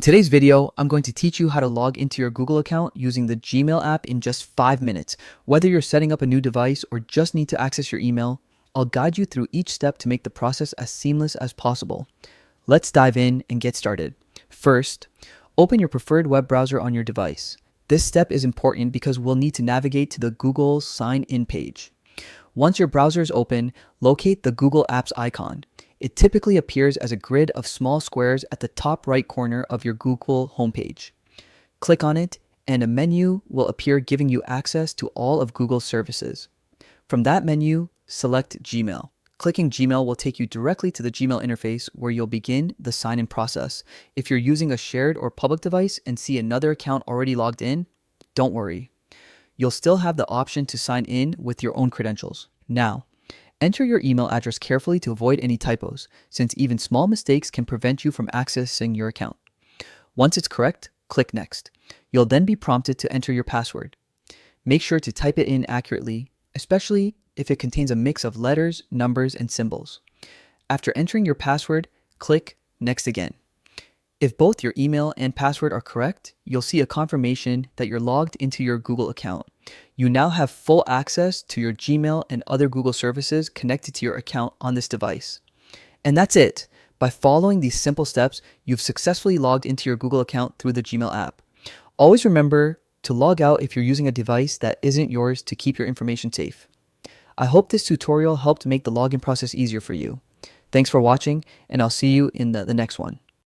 In today's video, I'm going to teach you how to log into your Google account using the Gmail app in just 5 minutes. Whether you're setting up a new device or just need to access your email, I'll guide you through each step to make the process as seamless as possible. Let's dive in and get started. First, open your preferred web browser on your device. This step is important because we'll need to navigate to the Google sign-in page. Once your browser is open, locate the Google Apps icon. It typically appears as a grid of small squares at the top right corner of your Google homepage. Click on it, and a menu will appear giving you access to all of Google's services. From that menu, select Gmail. Clicking Gmail will take you directly to the Gmail interface where you'll begin the sign-in process. If you're using a shared or public device and see another account already logged in, don't worry. You'll still have the option to sign in with your own credentials. Now, enter your email address carefully to avoid any typos, since even small mistakes can prevent you from accessing your account. Once it's correct, click Next. You'll then be prompted to enter your password. Make sure to type it in accurately, especially if it contains a mix of letters, numbers, and symbols. After entering your password, click Next again. If both your email and password are correct, you'll see a confirmation that you're logged into your Google account. You now have full access to your Gmail and other Google services connected to your account on this device. And that's it. By following these simple steps, you've successfully logged into your Google account through the Gmail app. Always remember to log out if you're using a device that isn't yours to keep your information safe. I hope this tutorial helped make the login process easier for you. Thanks for watching, and I'll see you in the next one.